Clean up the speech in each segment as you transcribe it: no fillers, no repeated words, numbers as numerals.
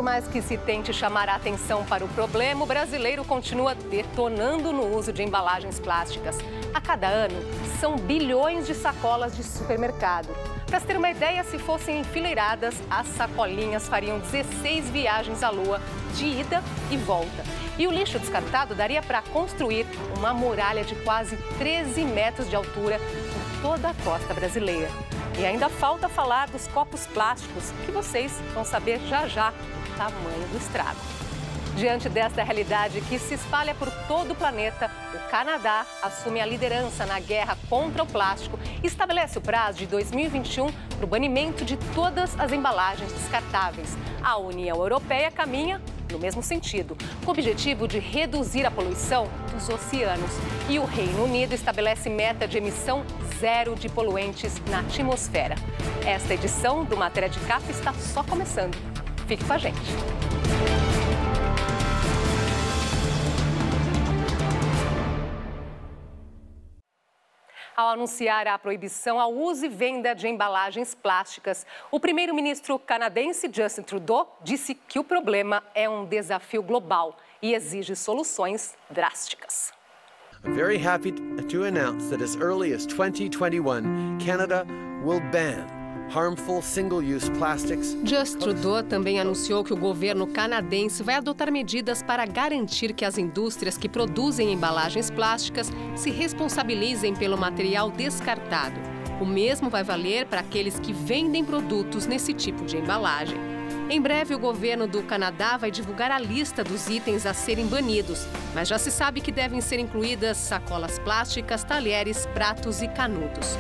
Por mais que se tente chamar a atenção para o problema, o brasileiro continua detonando no uso de embalagens plásticas. A cada ano, são bilhões de sacolas de supermercado. Para se ter uma ideia, se fossem enfileiradas, as sacolinhas fariam 16 viagens à Lua, de ida e volta. E o lixo descartado daria para construir uma muralha de quase 13 metros de altura por toda a costa brasileira. E ainda falta falar dos copos plásticos, que vocês vão saber já já o tamanho do estrago. Diante desta realidade que se espalha por todo o planeta, o Canadá assume a liderança na guerra contra o plástico e estabelece o prazo de 2021 para o banimento de todas as embalagens descartáveis. A União Europeia caminha no mesmo sentido, com o objetivo de reduzir a poluição dos oceanos. E o Reino Unido estabelece meta de emissão zero de poluentes na atmosfera. Esta edição do Matéria de Capa está só começando. Fique com a gente. Ao anunciar a proibição ao uso e venda de embalagens plásticas, o primeiro-ministro canadense Justin Trudeau disse que o problema é um desafio global e exige soluções drásticas. I'm very happy to announce that as early as 2021, Canada will ban harmful single-use plastics. Justin Trudeau também anunciou que o governo canadense vai adotar medidas para garantir que as indústrias que produzem embalagens plásticas se responsabilizem pelo material descartado. O mesmo vai valer para aqueles que vendem produtos nesse tipo de embalagem. Em breve, o governo do Canadá vai divulgar a lista dos itens a serem banidos, mas já se sabe que devem ser incluídas sacolas plásticas, talheres, pratos e canudos.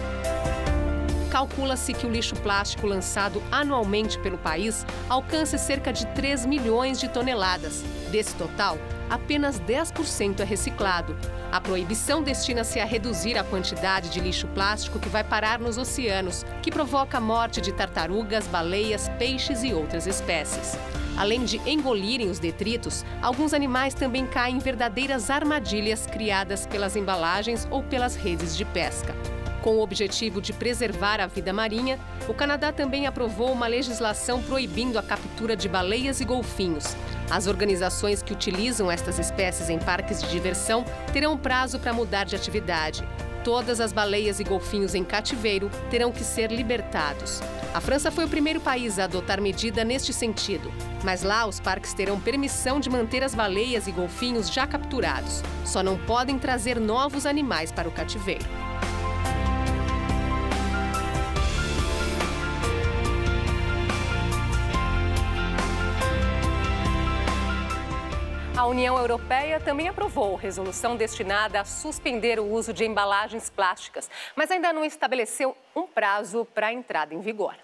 Calcula-se que o lixo plástico lançado anualmente pelo país alcança cerca de 3 milhões de toneladas. Desse total, apenas 10% é reciclado. A proibição destina-se a reduzir a quantidade de lixo plástico que vai parar nos oceanos, que provoca a morte de tartarugas, baleias, peixes e outras espécies. Além de engolirem os detritos, alguns animais também caem em verdadeiras armadilhas criadas pelas embalagens ou pelas redes de pesca. Com o objetivo de preservar a vida marinha, o Canadá também aprovou uma legislação proibindo a captura de baleias e golfinhos. As organizações que utilizam estas espécies em parques de diversão terão prazo para mudar de atividade. Todas as baleias e golfinhos em cativeiro terão que ser libertados. A França foi o primeiro país a adotar medida neste sentido. Mas lá, os parques terão permissão de manter as baleias e golfinhos já capturados. Só não podem trazer novos animais para o cativeiro. A União Europeia também aprovou resolução destinada a suspender o uso de embalagens plásticas, mas ainda não estabeleceu um prazo para a entrada em vigor.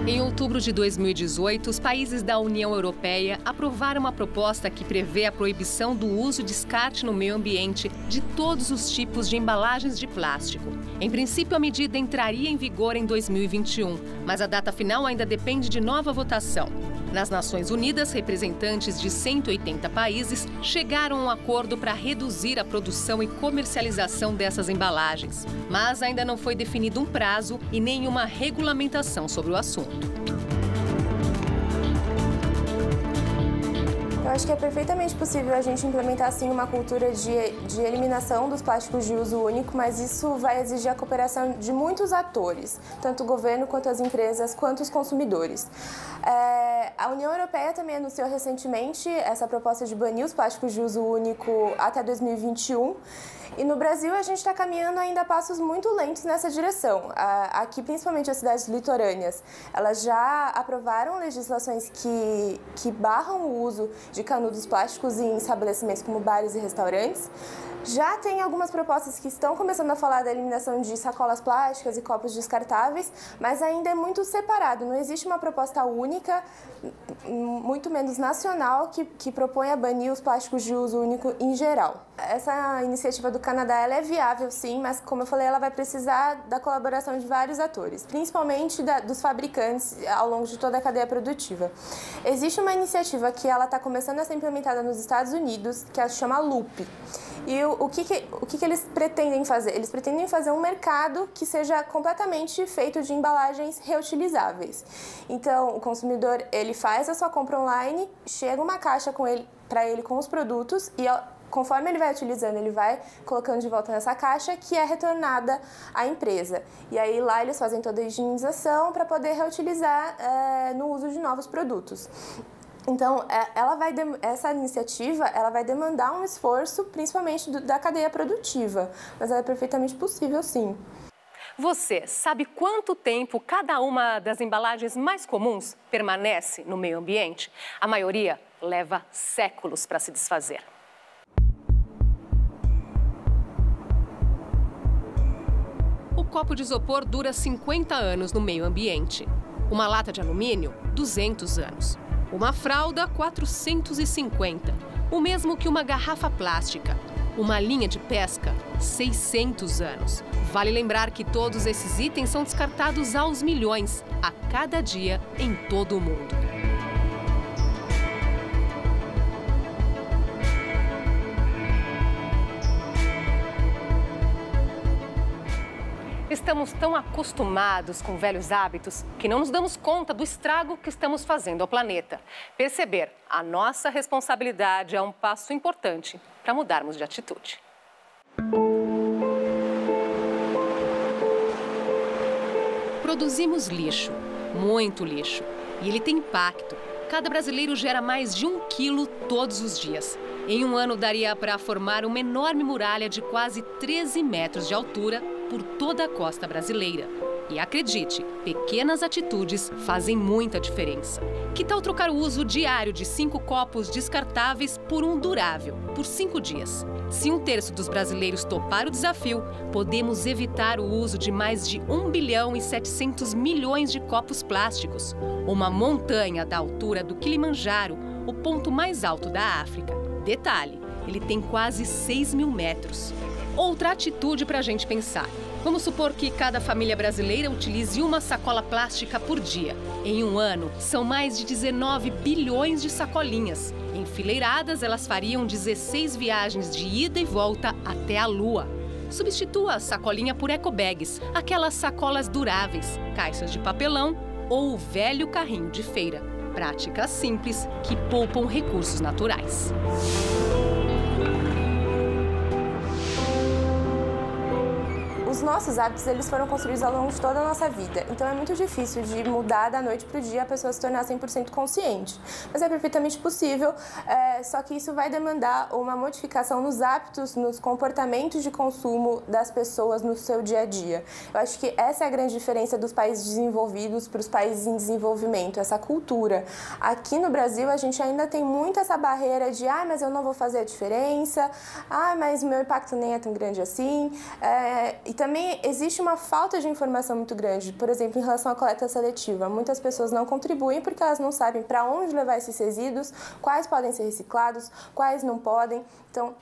Em outubro de 2018, os países da União Europeia aprovaram uma proposta que prevê a proibição do uso e descarte no meio ambiente de todos os tipos de embalagens de plástico. Em princípio, a medida entraria em vigor em 2021, mas a data final ainda depende de nova votação. Nas Nações Unidas, representantes de 180 países chegaram a um acordo para reduzir a produção e comercialização dessas embalagens. Mas ainda não foi definido um prazo e nenhuma regulamentação sobre o assunto. Eu acho que é perfeitamente possível a gente implementar, sim, uma cultura de eliminação dos plásticos de uso único, mas isso vai exigir a cooperação de muitos atores, tanto o governo, quanto as empresas, quanto os consumidores. A União Europeia também anunciou recentemente essa proposta de banir os plásticos de uso único até 2021. E no Brasil, a gente está caminhando ainda a passos muito lentos nessa direção. Aqui, principalmente as cidades litorâneas, elas já aprovaram legislações que barram o uso de canudos plásticos em estabelecimentos como bares e restaurantes. Já tem algumas propostas que estão começando a falar da eliminação de sacolas plásticas e copos descartáveis, mas ainda é muito separado. Não existe uma proposta única, muito menos nacional, que propõe a banir os plásticos de uso único em geral. Essa iniciativa do Canadá ela é viável, sim, mas, como eu falei, ela vai precisar da colaboração de vários atores, principalmente dos fabricantes ao longo de toda a cadeia produtiva. Existe uma iniciativa que ela está começando a ser implementada nos Estados Unidos, que ela se chama Loop. E o que eles pretendem fazer? Eles pretendem fazer um mercado que seja completamente feito de embalagens reutilizáveis. Então, o consumidor, ele faz a sua compra online, chega uma caixa para ele com os produtos e conforme ele vai utilizando, ele vai colocando de volta nessa caixa que é retornada à empresa. E aí lá eles fazem toda a higienização para poder reutilizar no uso de novos produtos. Então, essa iniciativa ela vai demandar um esforço, principalmente da cadeia produtiva, mas ela é perfeitamente possível, sim. Você sabe quanto tempo cada uma das embalagens mais comuns permanece no meio ambiente? A maioria leva séculos para se desfazer. O copo de isopor dura 50 anos no meio ambiente. Uma lata de alumínio, 200 anos. Uma fralda, 450. O mesmo que uma garrafa plástica. Uma linha de pesca, 600 anos. Vale lembrar que todos esses itens são descartados aos milhões, a cada dia, em todo o mundo. Estamos tão acostumados com velhos hábitos que não nos damos conta do estrago que estamos fazendo ao planeta. Perceber a nossa responsabilidade é um passo importante para mudarmos de atitude. Produzimos lixo, muito lixo, e ele tem impacto. Cada brasileiro gera mais de 1 quilo todos os dias. Em um ano daria para formar uma enorme muralha de quase 13 metros de altura por toda a costa brasileira. E acredite, pequenas atitudes fazem muita diferença. Que tal trocar o uso diário de 5 copos descartáveis por um durável, por 5 dias? Se 1/3 dos brasileiros topar o desafio, podemos evitar o uso de mais de 1 bilhão e 700 milhões de copos plásticos. Uma montanha da altura do Kilimanjaro, o ponto mais alto da África. Detalhe, ele tem quase 6.000 metros. Outra atitude para a gente pensar. Vamos supor que cada família brasileira utilize uma sacola plástica por dia. Em um ano, são mais de 19 bilhões de sacolinhas. Enfileiradas, elas fariam 16 viagens de ida e volta até a Lua. Substitua a sacolinha por ecobags, aquelas sacolas duráveis, caixas de papelão ou o velho carrinho de feira. Práticas simples que poupam recursos naturais. Os nossos hábitos, eles foram construídos ao longo de toda a nossa vida. Então, é muito difícil de mudar da noite para o dia a pessoa se tornar 100% consciente. Mas é perfeitamente possível, só que isso vai demandar uma modificação nos hábitos, nos comportamentos de consumo das pessoas no seu dia a dia. Eu acho que essa é a grande diferença dos países desenvolvidos para os países em desenvolvimento, essa cultura. Aqui no Brasil, a gente ainda tem muito essa barreira de mas eu não vou fazer a diferença, mas o meu impacto nem é tão grande assim. E também existe uma falta de informação muito grande, por exemplo, em relação à coleta seletiva. Muitas pessoas não contribuem porque elas não sabem para onde levar esses resíduos, quais podem ser reciclados, quais não podem. Então,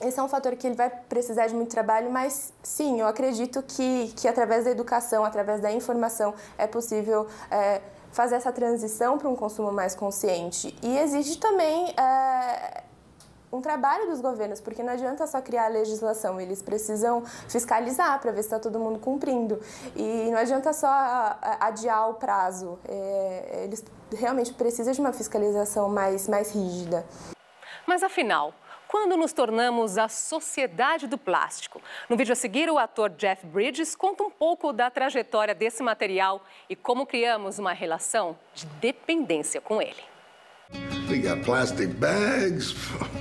esse é um fator que ele vai precisar de muito trabalho, mas sim, eu acredito que através da educação, através da informação, é possível fazer essa transição para um consumo mais consciente. E existe também um trabalho dos governos, porque não adianta só criar a legislação, eles precisam fiscalizar para ver se está todo mundo cumprindo. E não adianta só adiar o prazo, eles realmente precisam de uma fiscalização mais rígida. Mas afinal, quando nos tornamos a sociedade do plástico? No vídeo a seguir, o ator Jeff Bridges conta um pouco da trajetória desse material e como criamos uma relação de dependência com ele. We got plastic bags,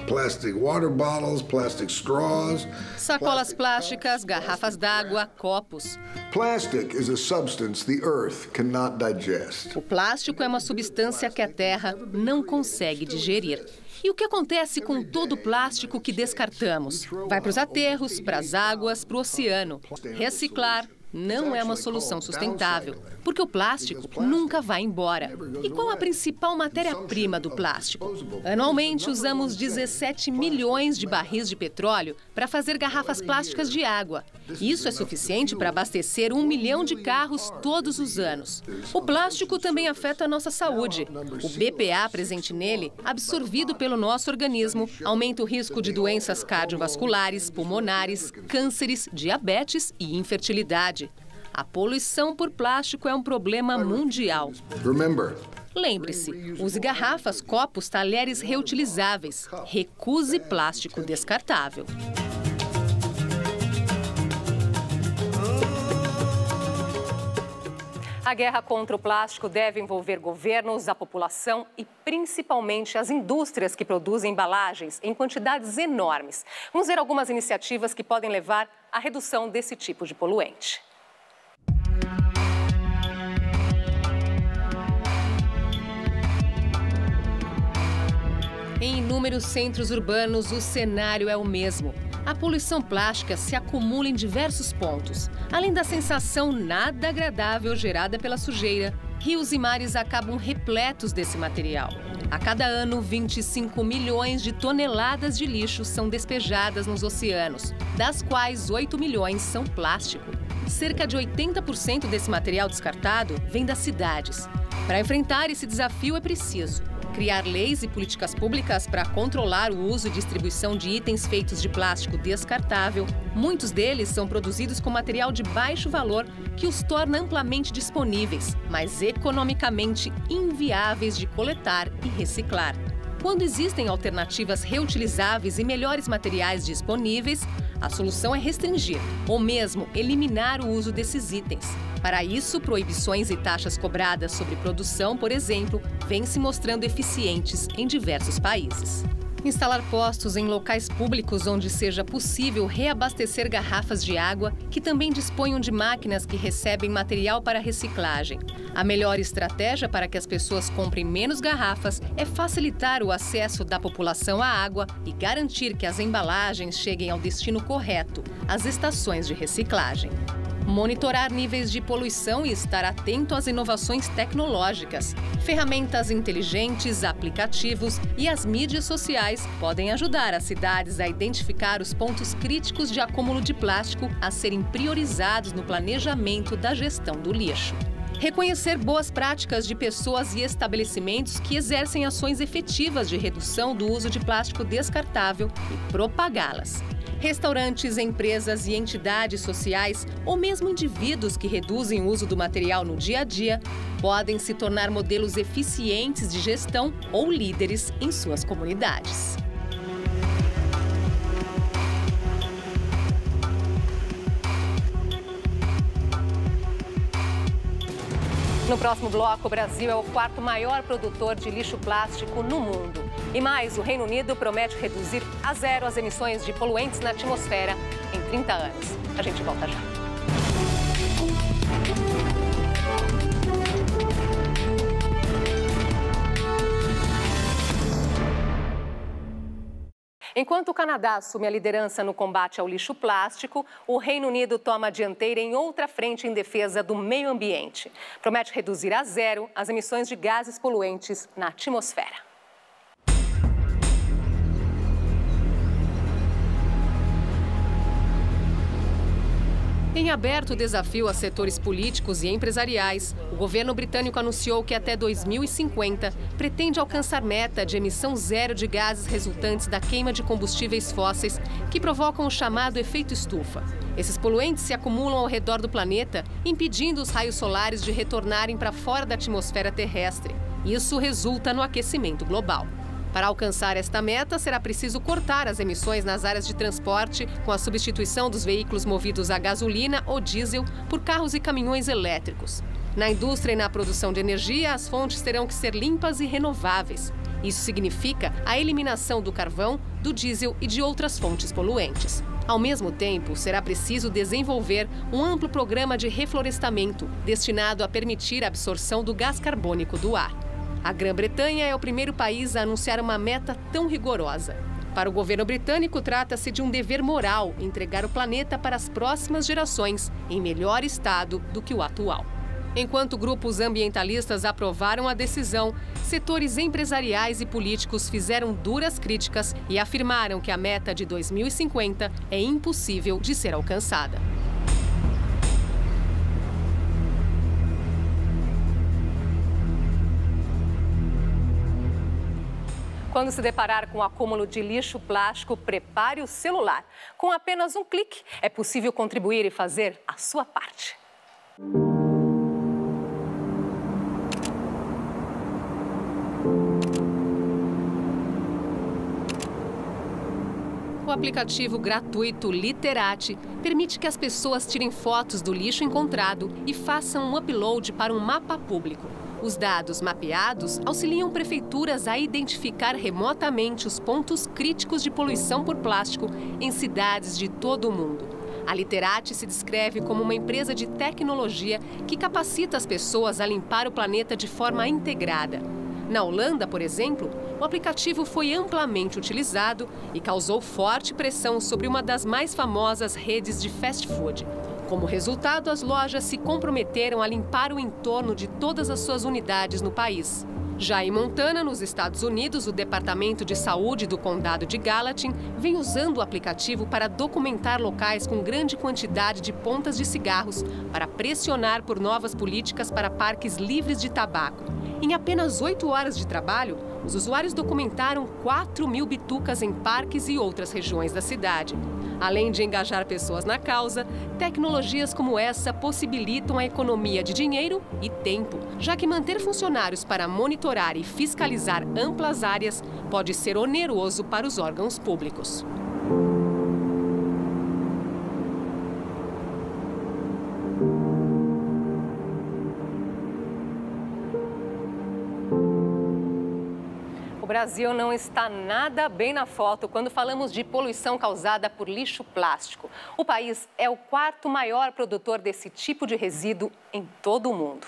plastic water bottles, plastic straws. Sacolas plásticas, garrafas d'água, copos. Plastic is a substance the earth cannot digest. O plástico é uma substância que a Terra não consegue digerir. E o que acontece com todo o plástico que descartamos? Vai para os aterros, para as águas, para o oceano. Reciclar não é uma solução sustentável, porque o plástico nunca vai embora. E qual a principal matéria-prima do plástico? Anualmente, usamos 17 milhões de barris de petróleo para fazer garrafas plásticas de água. Isso é suficiente para abastecer 1 milhão de carros todos os anos. O plástico também afeta a nossa saúde. O BPA presente nele, absorvido pelo nosso organismo, aumenta o risco de doenças cardiovasculares, pulmonares, cânceres, diabetes e infertilidade. A poluição por plástico é um problema mundial. Lembre-se, use garrafas, copos, talheres reutilizáveis. Recuse plástico descartável. A guerra contra o plástico deve envolver governos, a população e principalmente as indústrias que produzem embalagens em quantidades enormes. Vamos ver algumas iniciativas que podem levar à redução desse tipo de poluente. Em inúmeros centros urbanos, o cenário é o mesmo. A poluição plástica se acumula em diversos pontos. Além da sensação nada agradável gerada pela sujeira, rios e mares acabam repletos desse material. A cada ano, 25 milhões de toneladas de lixo são despejadas nos oceanos, das quais 8 milhões são plástico. Cerca de 80% desse material descartado vem das cidades. Para enfrentar esse desafio é preciso criar leis e políticas públicas para controlar o uso e distribuição de itens feitos de plástico descartável. Muitos deles são produzidos com material de baixo valor, que os torna amplamente disponíveis, mas economicamente inviáveis de coletar e reciclar. Quando existem alternativas reutilizáveis e melhores materiais disponíveis, a solução é restringir ou mesmo eliminar o uso desses itens. Para isso, proibições e taxas cobradas sobre produção, por exemplo, vêm se mostrando eficientes em diversos países. Instalar postos em locais públicos onde seja possível reabastecer garrafas de água, que também disponham de máquinas que recebem material para reciclagem. A melhor estratégia para que as pessoas comprem menos garrafas é facilitar o acesso da população à água e garantir que as embalagens cheguem ao destino correto, as estações de reciclagem. Monitorar níveis de poluição e estar atento às inovações tecnológicas. Ferramentas inteligentes, aplicativos e as mídias sociais podem ajudar as cidades a identificar os pontos críticos de acúmulo de plástico a serem priorizados no planejamento da gestão do lixo. Reconhecer boas práticas de pessoas e estabelecimentos que exercem ações efetivas de redução do uso de plástico descartável e propagá-las. Restaurantes, empresas e entidades sociais, ou mesmo indivíduos que reduzem o uso do material no dia a dia, podem se tornar modelos eficientes de gestão ou líderes em suas comunidades. No próximo bloco, o Brasil é o quarto maior produtor de lixo plástico no mundo. E mais, o Reino Unido promete reduzir a zero as emissões de poluentes na atmosfera em 30 anos. A gente volta já. Enquanto o Canadá assume a liderança no combate ao lixo plástico, o Reino Unido toma a dianteira em outra frente em defesa do meio ambiente. Promete reduzir a zero as emissões de gases poluentes na atmosfera. Em aberto desafio a setores políticos e empresariais, o governo britânico anunciou que até 2050 pretende alcançar meta de emissão zero de gases resultantes da queima de combustíveis fósseis que provocam o chamado efeito estufa. Esses poluentes se acumulam ao redor do planeta, impedindo os raios solares de retornarem para fora da atmosfera terrestre. Isso resulta no aquecimento global. Para alcançar esta meta, será preciso cortar as emissões nas áreas de transporte com a substituição dos veículos movidos a gasolina ou diesel por carros e caminhões elétricos. Na indústria e na produção de energia, as fontes terão que ser limpas e renováveis. Isso significa a eliminação do carvão, do diesel e de outras fontes poluentes. Ao mesmo tempo, será preciso desenvolver um amplo programa de reflorestamento destinado a permitir a absorção do gás carbônico do ar. A Grã-Bretanha é o primeiro país a anunciar uma meta tão rigorosa. Para o governo britânico, trata-se de um dever moral entregar o planeta para as próximas gerações em melhor estado do que o atual. Enquanto grupos ambientalistas aprovaram a decisão, setores empresariais e políticos fizeram duras críticas e afirmaram que a meta de 2050 é impossível de ser alcançada. Quando se deparar com o acúmulo de lixo plástico, prepare o celular. Com apenas um clique, é possível contribuir e fazer a sua parte. O aplicativo gratuito Literati permite que as pessoas tirem fotos do lixo encontrado e façam um upload para um mapa público. Os dados mapeados auxiliam prefeituras a identificar remotamente os pontos críticos de poluição por plástico em cidades de todo o mundo. A Literati se descreve como uma empresa de tecnologia que capacita as pessoas a limpar o planeta de forma integrada. Na Holanda, por exemplo, o aplicativo foi amplamente utilizado e causou forte pressão sobre uma das mais famosas redes de fast food. Como resultado, as lojas se comprometeram a limpar o entorno de todas as suas unidades no país. Já em Montana, nos Estados Unidos, o Departamento de Saúde do Condado de Gallatin vem usando o aplicativo para documentar locais com grande quantidade de pontas de cigarros para pressionar por novas políticas para parques livres de tabaco. Em apenas 8 horas de trabalho, os usuários documentaram 4.000 bitucas em parques e outras regiões da cidade. Além de engajar pessoas na causa, tecnologias como essa possibilitam a economia de dinheiro e tempo, já que manter funcionários para monitorar e fiscalizar amplas áreas pode ser oneroso para os órgãos públicos. O Brasil não está nada bem na foto quando falamos de poluição causada por lixo plástico. O país é o 4º maior produtor desse tipo de resíduo em todo o mundo.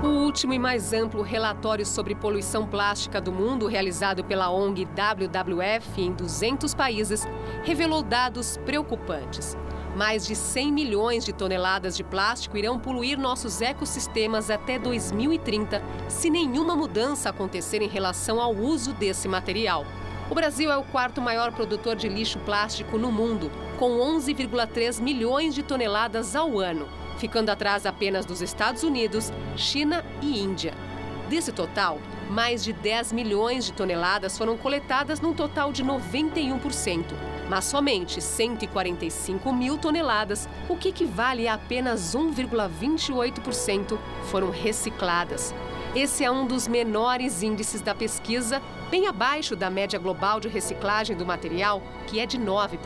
O último e mais amplo relatório sobre poluição plástica do mundo, realizado pela ONG WWF em 200 países, revelou dados preocupantes. Mais de 100 milhões de toneladas de plástico irão poluir nossos ecossistemas até 2030, se nenhuma mudança acontecer em relação ao uso desse material. O Brasil é o 4º maior produtor de lixo plástico no mundo, com 11,3 milhões de toneladas ao ano, ficando atrás apenas dos Estados Unidos, China e Índia. Desse total, mais de 10 milhões de toneladas foram coletadas num total de 91%, mas somente 145 mil toneladas, o que equivale a apenas 1,28%, foram recicladas. Esse é um dos menores índices da pesquisa, bem abaixo da média global de reciclagem do material, que é de 9%.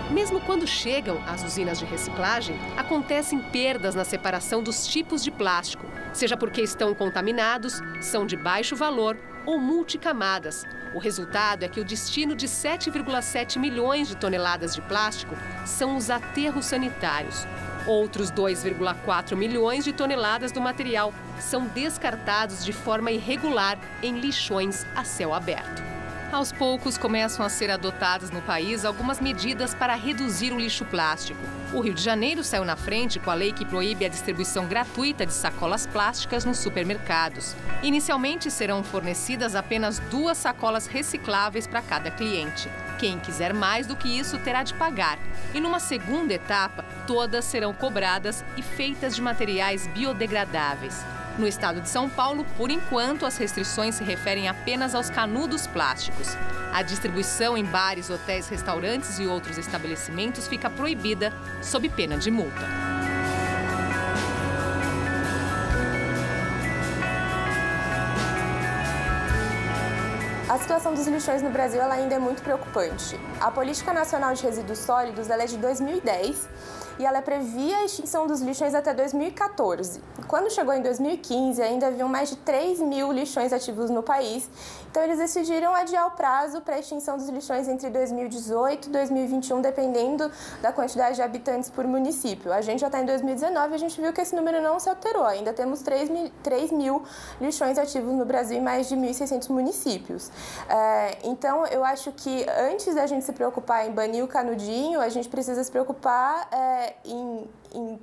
Mesmo quando chegam às usinas de reciclagem, acontecem perdas na separação dos tipos de plástico, seja porque estão contaminados, são de baixo valor ou multicamadas. O resultado é que o destino de 7,7 milhões de toneladas de plástico são os aterros sanitários. Outros 2,4 milhões de toneladas do material são descartados de forma irregular em lixões a céu aberto. Aos poucos, começam a ser adotadas no país algumas medidas para reduzir o lixo plástico. O Rio de Janeiro saiu na frente com a lei que proíbe a distribuição gratuita de sacolas plásticas nos supermercados. Inicialmente, serão fornecidas apenas 2 sacolas recicláveis para cada cliente. Quem quiser mais do que isso terá de pagar. E numa segunda etapa, todas serão cobradas e feitas de materiais biodegradáveis. No estado de São Paulo, por enquanto, as restrições se referem apenas aos canudos plásticos. A distribuição em bares, hotéis, restaurantes e outros estabelecimentos fica proibida, sob pena de multa. A A situação dos lixões no Brasil ela ainda é muito preocupante. A Política Nacional de Resíduos Sólidos ela é de 2010 e ela previa a extinção dos lixões até 2014. Quando chegou em 2015, ainda haviam mais de 3 mil lixões ativos no país, então eles decidiram adiar o prazo para a extinção dos lixões entre 2018 e 2021, dependendo da quantidade de habitantes por município. A gente já está em 2019 e a gente viu que esse número não se alterou, ainda temos 3 mil lixões ativos no Brasil em mais de 1.600 municípios. Então, eu acho que antes da gente se preocupar em banir o canudinho, a gente precisa se preocupar em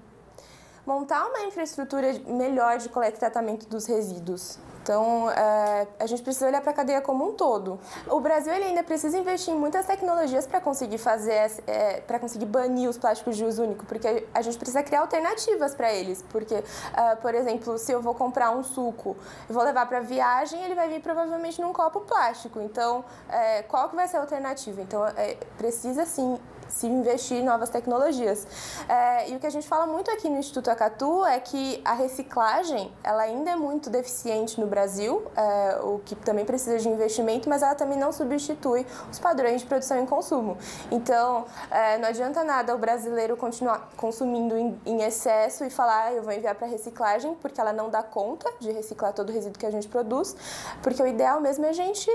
montar uma infraestrutura melhor de coleta e tratamento dos resíduos. Então, a gente precisa olhar para a cadeia como um todo. O Brasil ele ainda precisa investir em muitas tecnologias para conseguir para conseguir banir os plásticos de uso único, porque a gente precisa criar alternativas para eles. Porque, por exemplo, se eu vou comprar um suco, eu vou levar para viagem, ele vai vir provavelmente num copo plástico. Então, qual que vai ser a alternativa? Então, precisa sim se investir em novas tecnologias. E o que a gente fala muito aqui no Instituto Acatu é que a reciclagem ela ainda é muito deficiente no Brasil, o que também precisa de investimento, mas ela também não substitui os padrões de produção e consumo. Então, não adianta nada o brasileiro continuar consumindo em excesso e falar eu vou enviar para reciclagem, porque ela não dá conta de reciclar todo o resíduo que a gente produz, porque o ideal mesmo é a gente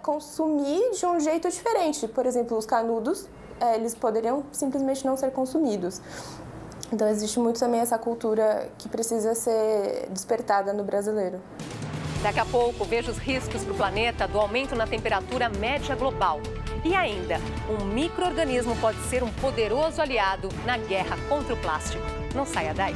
consumir de um jeito diferente. Por exemplo, os canudos, eles poderiam simplesmente não ser consumidos. Então, existe muito também essa cultura que precisa ser despertada no brasileiro. Daqui a pouco, veja os riscos para o planeta do aumento na temperatura média global. E ainda, um micro-organismo pode ser um poderoso aliado na guerra contra o plástico. Não saia daí.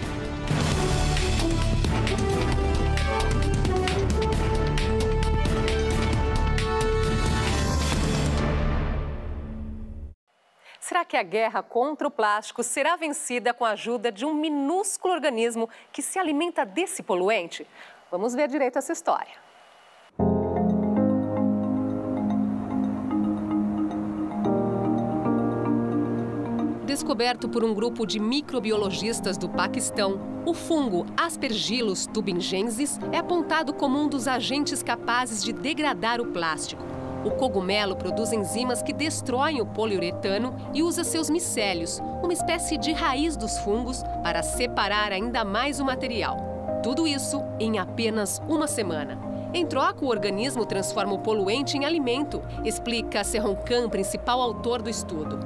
Será que a guerra contra o plástico será vencida com a ajuda de um minúsculo organismo que se alimenta desse poluente? Vamos ver direito essa história. Descoberto por um grupo de microbiologistas do Paquistão, o fungo Aspergillus tubangensis é apontado como um dos agentes capazes de degradar o plástico. O cogumelo produz enzimas que destroem o poliuretano e usa seus micélios, uma espécie de raiz dos fungos, para separar ainda mais o material. Tudo isso em apenas uma semana. Em troca, o organismo transforma o poluente em alimento, explica Serron Khan, principal autor do estudo.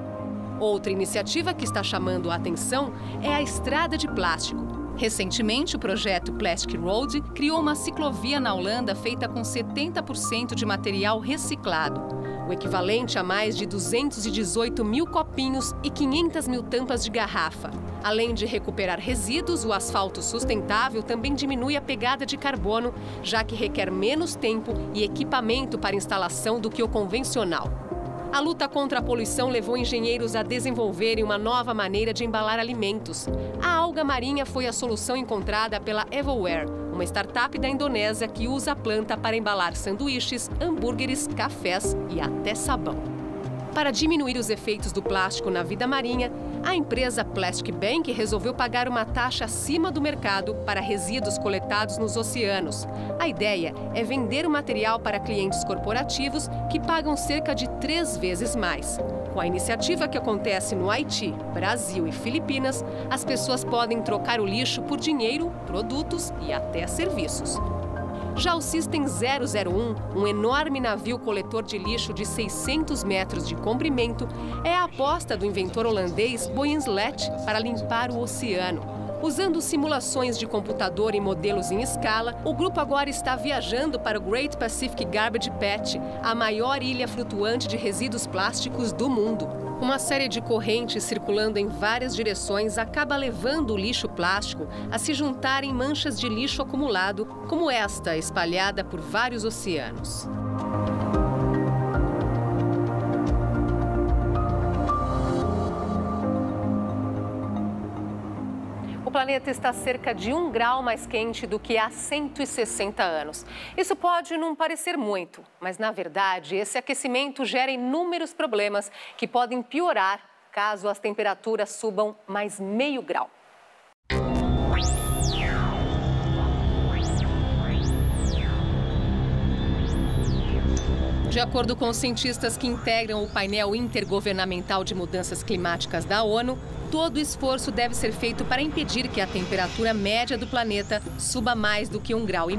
Outra iniciativa que está chamando a atenção é a estrada de plástico. Recentemente, o projeto Plastic Road criou uma ciclovia na Holanda feita com 70% de material reciclado, o equivalente a mais de 218 mil copinhos e 500 mil tampas de garrafa. Além de recuperar resíduos, o asfalto sustentável também diminui a pegada de carbono, já que requer menos tempo e equipamento para instalação do que o convencional. A luta contra a poluição levou engenheiros a desenvolverem uma nova maneira de embalar alimentos. A alga marinha foi a solução encontrada pela Evoware, uma startup da Indonésia que usa a planta para embalar sanduíches, hambúrgueres, cafés e até sabão. Para diminuir os efeitos do plástico na vida marinha, a empresa Plastic Bank resolveu pagar uma taxa acima do mercado para resíduos coletados nos oceanos. A ideia é vender o material para clientes corporativos que pagam cerca de 3 vezes mais. Com a iniciativa que acontece no Haiti, Brasil e Filipinas, as pessoas podem trocar o lixo por dinheiro, produtos e até serviços. Já o System 001, um enorme navio coletor de lixo de 600 metros de comprimento, é a aposta do inventor holandês Boyan Slet para limpar o oceano. Usando simulações de computador e modelos em escala, o grupo agora está viajando para o Great Pacific Garbage Patch, a maior ilha flutuante de resíduos plásticos do mundo. Uma série de correntes circulando em várias direções acaba levando o lixo plástico a se juntar em manchas de lixo acumulado, como esta, espalhada por vários oceanos. O planeta está cerca de 1 grau mais quente do que há 160 anos. Isso pode não parecer muito, mas, na verdade, esse aquecimento gera inúmeros problemas que podem piorar caso as temperaturas subam mais meio grau. De acordo com os cientistas que integram o painel intergovernamental de mudanças climáticas da ONU, todo esforço deve ser feito para impedir que a temperatura média do planeta suba mais do que 1,5 graus.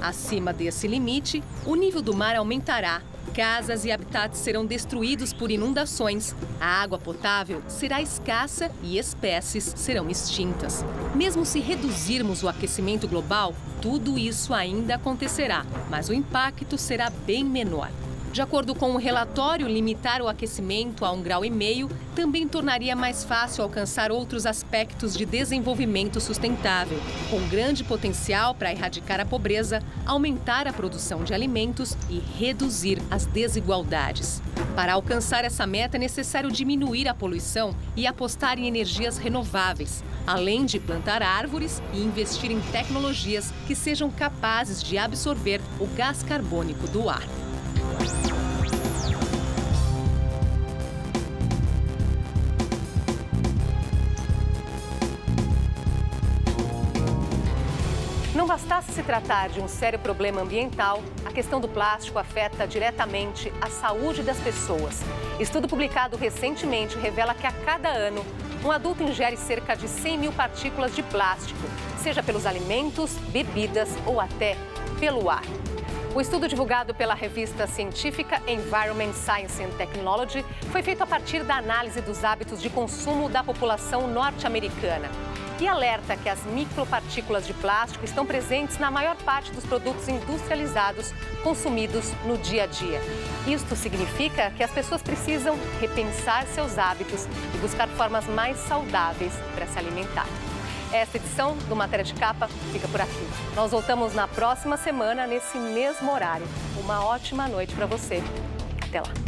Acima desse limite, o nível do mar aumentará, casas e habitats serão destruídos por inundações, a água potável será escassa e espécies serão extintas. Mesmo se reduzirmos o aquecimento global, tudo isso ainda acontecerá, mas o impacto será bem menor. De acordo com o relatório, limitar o aquecimento a 1,5 graus também tornaria mais fácil alcançar outros aspectos de desenvolvimento sustentável, com grande potencial para erradicar a pobreza, aumentar a produção de alimentos e reduzir as desigualdades. Para alcançar essa meta, é necessário diminuir a poluição e apostar em energias renováveis, além de plantar árvores e investir em tecnologias que sejam capazes de absorver o gás carbônico do ar. Não bastasse se tratar de um sério problema ambiental, a questão do plástico afeta diretamente a saúde das pessoas. Estudo publicado recentemente revela que a cada ano, um adulto ingere cerca de 100 mil partículas de plástico, seja pelos alimentos, bebidas ou até pelo ar. O estudo divulgado pela revista científica Environment, Science and Technology foi feito a partir da análise dos hábitos de consumo da população norte-americana e alerta que as micropartículas de plástico estão presentes na maior parte dos produtos industrializados consumidos no dia a dia. Isto significa que as pessoas precisam repensar seus hábitos e buscar formas mais saudáveis para se alimentar. Esta edição do Matéria de Capa fica por aqui. Nós voltamos na próxima semana, nesse mesmo horário. Uma ótima noite para você. Até lá.